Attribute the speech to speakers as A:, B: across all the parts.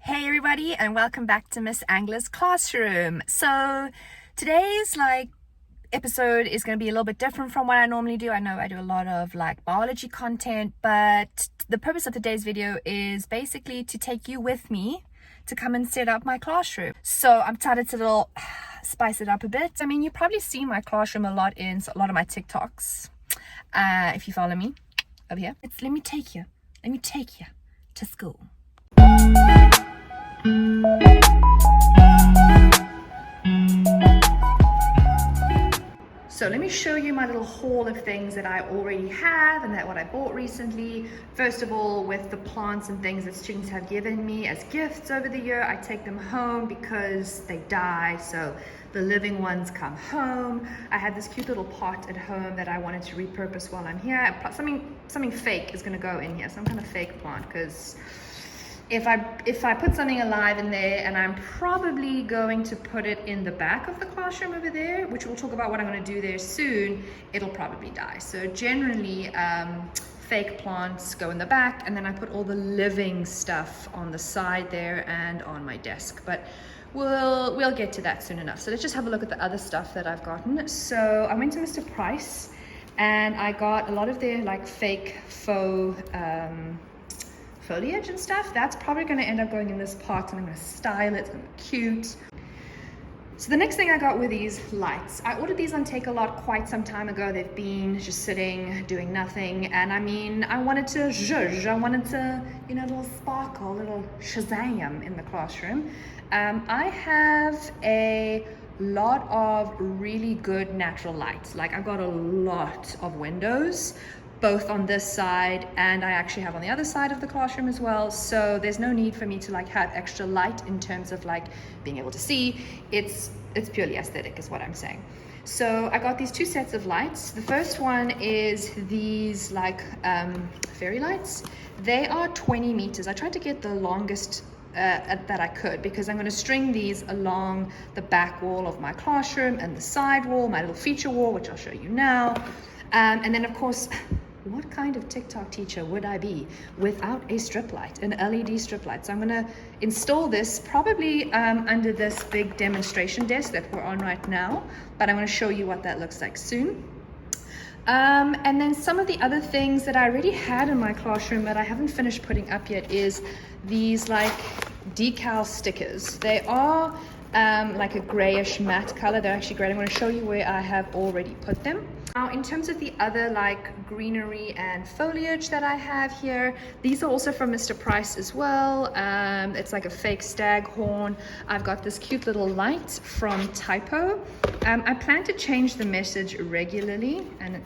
A: Hey everybody, and welcome back to Miss Angla's classroom. So today's episode is going to be a little bit different from what I normally do. I know I do a lot of biology content, but the purpose of today's video is basically to take you with me to come and set up my classroom. So I'm decided to spice it up a bit. I mean, you probably see my classroom a lot in a lot of my TikToks. If you follow me over here, let me take you to school. So let me show you my little haul of things that I already have and what I bought recently. First of all, with the plants and things that students have given me as gifts over the year, I take them home because they die, so the living ones come home. I had this cute little pot at home that I wanted to repurpose while I'm here. Something fake is going to go in here, some kind of fake plant, because if I put something alive in there, and I'm probably going to put it in the back of the classroom over there, which we'll talk about what I'm going to do there soon, it'll probably die. So generally fake plants go in the back, and then I put all the living stuff on the side there and on my desk, but we'll get to that soon enough. So let's just have a look at the other stuff that I've gotten. So I went to Mr. Price and I got a lot of their fake faux foliage and stuff. That's probably going to end up going in this pot, and I'm going to style it. It's going to be cute. So the next thing I got were these lights. I ordered these on Take-A-Lot quite some time ago. They've been just sitting, doing nothing. And I mean, I wanted to zhuzh. I wanted to, a little sparkle, a little shazam in the classroom. I have a lot of really good natural lights. I've got a lot of windows, both on this side, and I actually have on the other side of the classroom as well. So there's no need for me to have extra light in terms of being able to see. It's purely aesthetic is what I'm saying. So I got these two sets of lights. The first one is these fairy lights. They are 20 meters. I tried to get the longest that I could, because I'm going to string these along the back wall of my classroom and the side wall, my little feature wall, which I'll show you now. And then of course, what kind of TikTok teacher would I be without a strip light, an LED strip light? So I'm going to install this probably under this big demonstration desk that we're on right now, but I'm going to show you what that looks like soon. And then some of the other things that I already had in my classroom but I haven't finished putting up yet is these decal stickers. They are a grayish matte color. They're actually great. I'm going to show you where I have already put them. Now, in terms of the other greenery and foliage that I have here, these are also from Mr. Price as well. It's like a fake staghorn. I've got this cute little light from Typo. I plan to change the message regularly, and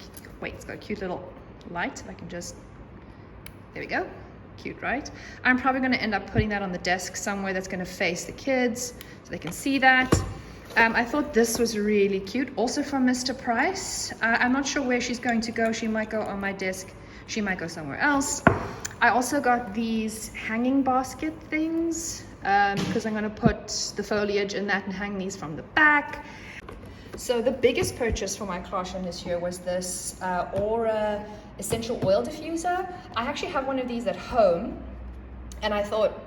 A: it's got a cute little light. If I can just, there we go. Cute, right? I'm probably going to end up putting that on the desk somewhere that's going to face the kids so they can see that. I thought this was really cute, also from Mr. Price. I'm not sure where she's going to go. She might go on my desk. She might go somewhere else. I also got these hanging basket things because I'm going to put the foliage in that and hang these from the back. So the biggest purchase for my classroom this year was this Aura essential oil diffuser. I actually have one of these at home, and I thought,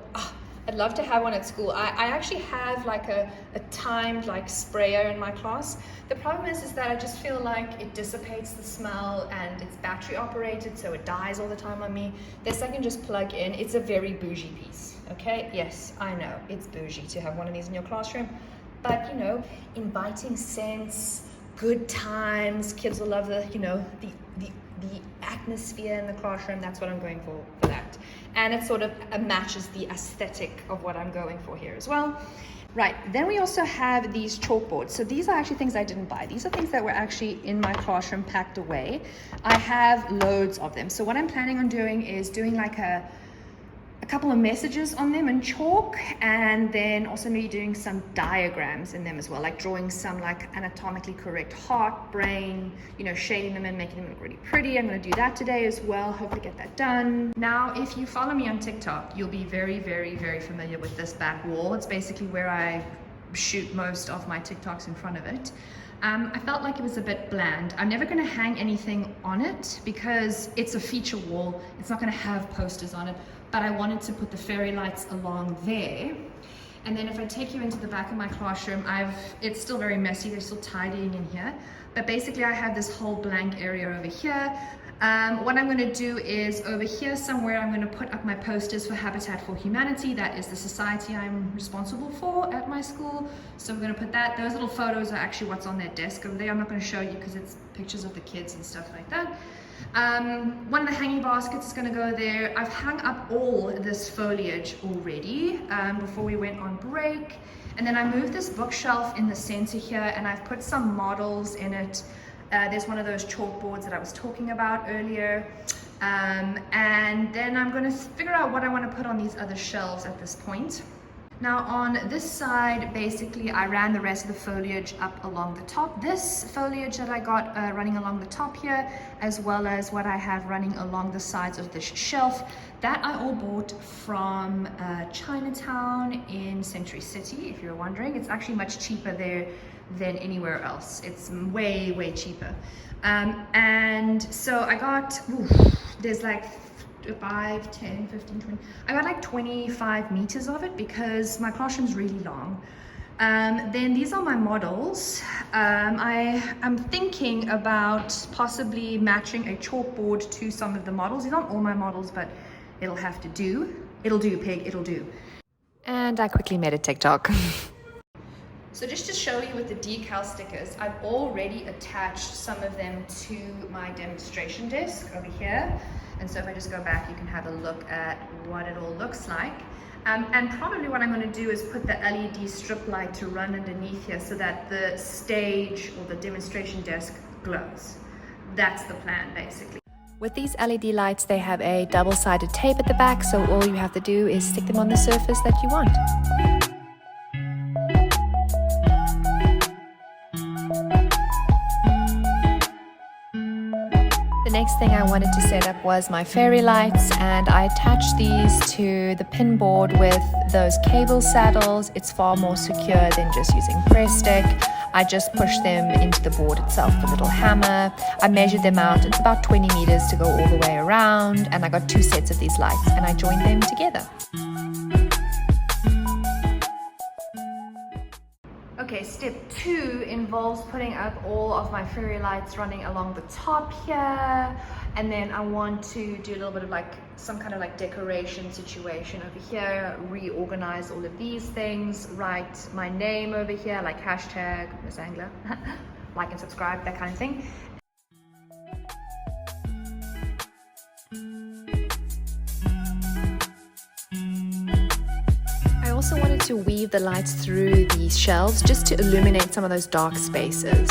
A: I'd love to have one at school. I actually have a timed sprayer in my class. The problem is that I just feel like it dissipates the smell, and it's battery operated, so it dies all the time on me. This I can just plug in. It's a very bougie piece, okay? Yes, I know, it's bougie to have one of these in your classroom, but inviting scents, good times, kids will love the atmosphere in the classroom. That's what I'm going for that. And it sort of matches the aesthetic of what I'm going for here as well. Right, then we also have these chalkboards. So these are actually things I didn't buy. These are things that were actually in my classroom packed away. I have loads of them. So what I'm planning on doing is doing a couple of messages on them in chalk, and then also maybe doing some diagrams in them as well, drawing some anatomically correct heart, brain, shading them and making them look really pretty. I'm going to do that today as well. Hopefully get that done. Now, if you follow me on TikTok, you'll be very, very, very familiar with this back wall. It's basically where I shoot most of my TikToks in front of it. I felt like it was a bit bland. I'm never going to hang anything on it because it's a feature wall. It's not going to have posters on it. but I wanted to put the fairy lights along there. And then if I take you into the back of my classroom, it's still very messy, they're still tidying in here. But basically I have this whole blank area over here. What I'm going to do is over here somewhere I'm going to put up my posters for Habitat for Humanity. That is the society I'm responsible for at my school. So we're going to put that. Those little photos are actually what's on their desk over there. I'm not going to show you because it's pictures of the kids and stuff like that. One of the hanging baskets is going to go there. I've hung up all this foliage already before we went on break. And then I moved this bookshelf in the center here and I've put some models in it. There's one of those chalkboards that I was talking about earlier. And then I'm going to figure out what I want to put on these other shelves at this point. Now on this side, basically I ran the rest of the foliage up along the top. This foliage that I got running along the top here, as well as what I have running along the sides of this shelf, that I all bought from Chinatown in Century City, if you're wondering. It's actually much cheaper there than anywhere else. It's way, way cheaper. And so I got, there's like 5, 10, 15, 20. I got like 25 meters of it because my classroom's really long. Then these are my models. I'm thinking about possibly matching a chalkboard to some of the models. These aren't all my models, but it'll have to do. It'll do, pig, it'll do. And I quickly made a TikTok. So just to show you with the decal stickers, I've already attached some of them to my demonstration desk over here. And so if I just go back, you can have a look at what it all looks like. And probably what I'm going to do is put the LED strip light to run underneath here so that the stage or the demonstration desk glows. That's the plan, basically. With these LED lights, they have a double-sided tape at the back, so all you have to do is stick them on the surface that you want. The next thing I wanted to set up was my fairy lights, and I attached these to the pin board with those cable saddles. It's far more secure than just using press stick. I just pushed them into the board itself with a little hammer. I measured them out. It's about 20 meters to go all the way around, and I got 2 sets of these lights and I joined them together. Okay, step 2 involves putting up all of my fairy lights running along the top here, and then I want to do a little bit of like some kind of like decoration situation over here, reorganize all of these things, write my name over here, like hashtag Miss Angler, like and subscribe, that kind of thing. I also wanted to weave the lights through these shelves just to illuminate some of those dark spaces.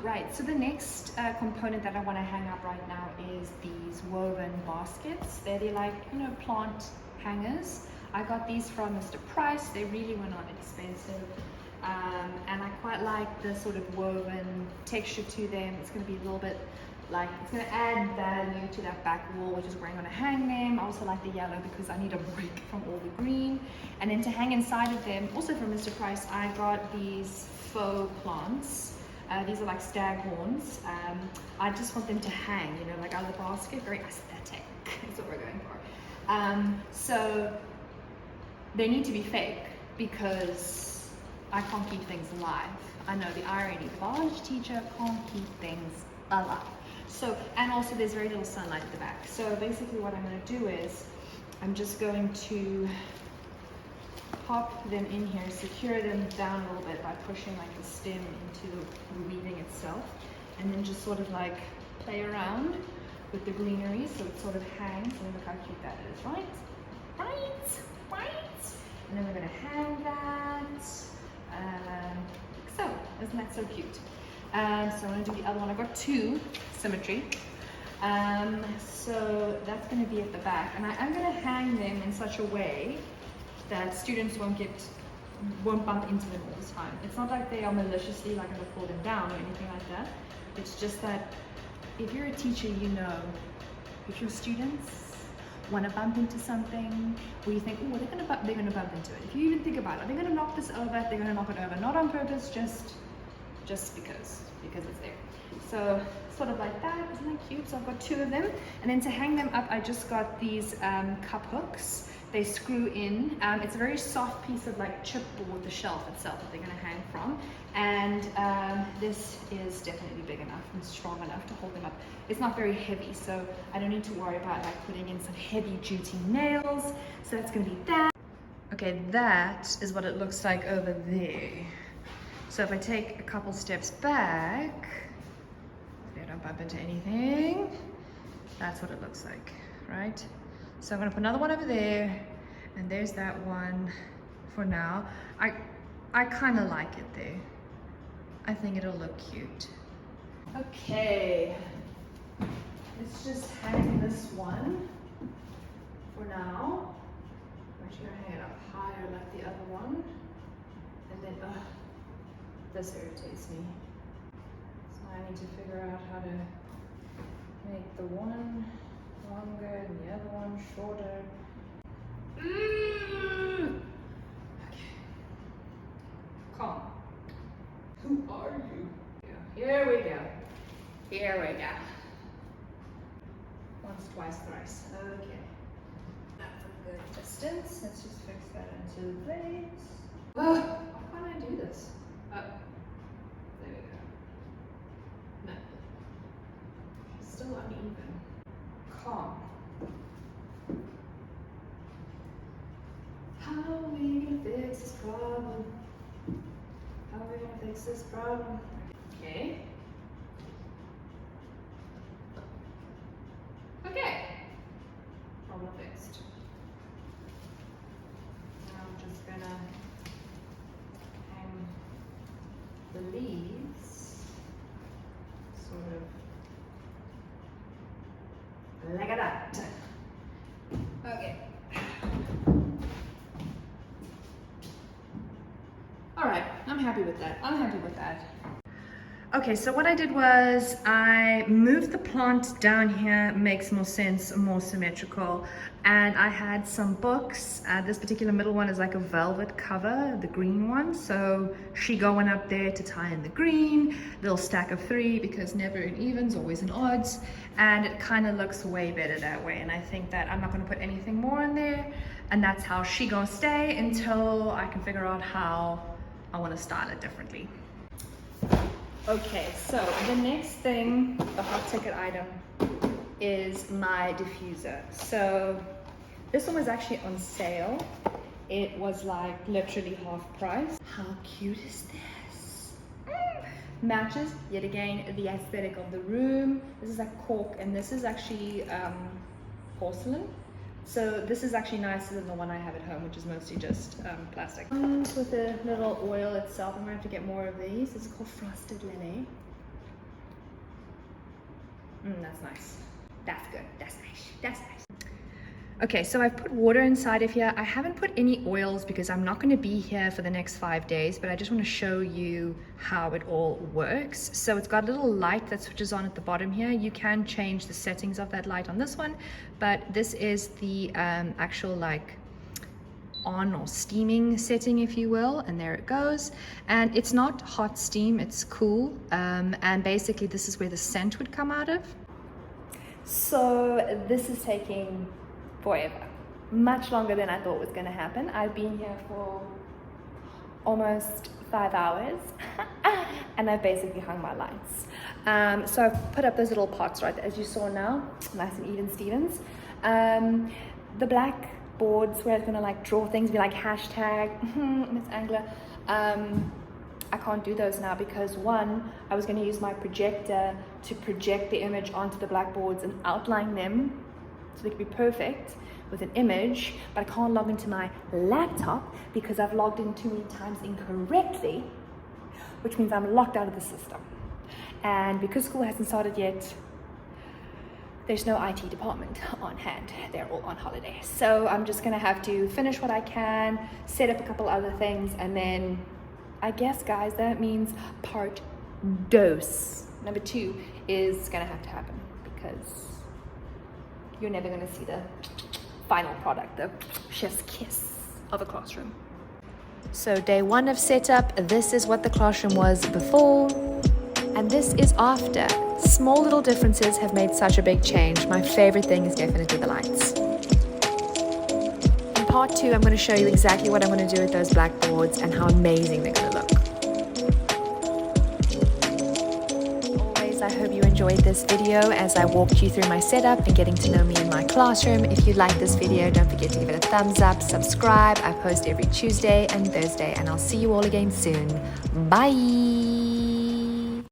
A: Right, so the next component that I want to hang up right now is these woven baskets. They're like, you know, plant hangers. I got these from Mr. Price. They really were not expensive. And I quite like the sort of woven texture to them. It's going to be a little bit like, it's going to add value to that back wall, which is where I'm going to hang them. I also like the yellow because I need a break from all the green. And then to hang inside of them, also from Mr. Price, I got these faux plants. These are like stag horns. I just want them to hang, you know, like out of the basket, very aesthetic. That's what we're going for. So they need to be fake because I can't keep things alive. I know the irony, the biology teacher can't keep things alive. So, and also there's very little sunlight at the back. So basically what I'm going to do is I'm just going to pop them in here, secure them down a little bit by pushing like the stem into the weaving itself, and then just sort of like play around with the greenery so it sort of hangs. And look how cute that is, right? Right. And then we're going to hang that. So, isn't that so cute? So I'm going to do the other one. I've got 2, symmetry. So that's going to be at the back, and I'm going to hang them in such a way that students won't bump into them all the time. It's not like they are maliciously like going to pull them down or anything like that. It's just that if you're a teacher, you know, if your students want to bump into something, or you think, oh, they're gonna bump into it. If you even think about it, they're gonna knock this over, they're gonna knock it over, not on purpose, just because it's there. So sort of like that. Isn't that cute? So I've got 2 of them, and then to hang them up, I just got these cup hooks. They screw in. It's a very soft piece of like chipboard, the shelf itself that they're going to hang from, and this is definitely big enough and strong enough to hold them up. It's not very heavy, so I don't need to worry about like putting in some heavy duty nails. So that's going to be that. Okay, that is what it looks like over there. So if I take a couple steps back, so I don't bump into anything, that's what it looks like, right? So I'm gonna put another one over there, and there's that one for now. I kind of like it there. I think it'll look cute. Okay, let's just hang this one for now. I'm actually gonna hang it up higher like the other one, and then this irritates me. So I need to figure out how to make the one longer and the other one shorter. Okay. Calm. Who are you? Here we go. Here we go. Once, twice, thrice. Okay. That's a good distance. Let's just fix that into place. Oh, how can I do this? There we go. No. It's still uneven. Calm. How are we gonna fix this problem? How are we gonna fix this problem? Okay. Okay. Problem fixed. Now I'm just gonna hang the leaves sort of like that. Okay. All right, I'm happy with that. Okay, so what I did was I moved the plant down here, makes more sense, more symmetrical, and I had some books. This particular middle one is like a velvet cover, the green one, so she going up there to tie in the green, little stack of 3 because never in evens, always in odds, and it kind of looks way better that way, and I think that I'm not going to put anything more in there, and that's how she gonna stay until I can figure out how I want to style it differently. Okay, so the next thing, the hot ticket item, is my diffuser. So this one was actually on sale. It was like literally half price. How cute is this? Matches, yet again, the aesthetic of the room. This is like cork, and this is actually porcelain. So this is actually nicer than the one I have at home, which is mostly just plastic. With the little oil itself, I'm going to have to get more of these. This is called Frosted Lily. That's nice. That's good. That's nice. That's nice. Okay, so I've put water inside of here. I haven't put any oils because I'm not going to be here for the next 5 days, but I just want to show you how it all works. So it's got a little light that switches on at the bottom here. You can change the settings of that light on this one, but this is the actual like on or steaming setting, if you will, and there it goes. And it's not hot steam, it's cool, and basically this is where the scent would come out of. So this is taking forever, much longer than I thought was going to happen. I've been here for almost 5 hours and I've basically hung my lights. So I've put up those little pots, right, as you saw now, nice and even Stevens. The black boards where it's going to like draw things, be like hashtag Miss Angler. I can't do those now because one, I was going to use my projector to project the image onto the blackboards and outline them so they could be perfect with an image, but I can't log into my laptop because I've logged in too many times incorrectly, which means I'm locked out of the system. And because school hasn't started yet, there's no IT department on hand. They're all on holiday. So I'm just gonna have to finish what I can, set up a couple other things, and then I guess, guys, that means part dos number 2 is gonna have to happen, because you're never gonna see the final product, the chef's kiss of a classroom. So day 1 of setup, this is what the classroom was before, and this is after. Small little differences have made such a big change. My favorite thing is definitely the lights. In part 2, I'm going to show you exactly what I'm going to do with those blackboards and how amazing they're going to look. Always, I hope you enjoyed this video as I walked you through my setup and getting to know me in my classroom. If you like this video, don't forget to give it a thumbs up, subscribe. I post every Tuesday and Thursday, and I'll see you all again soon. Bye!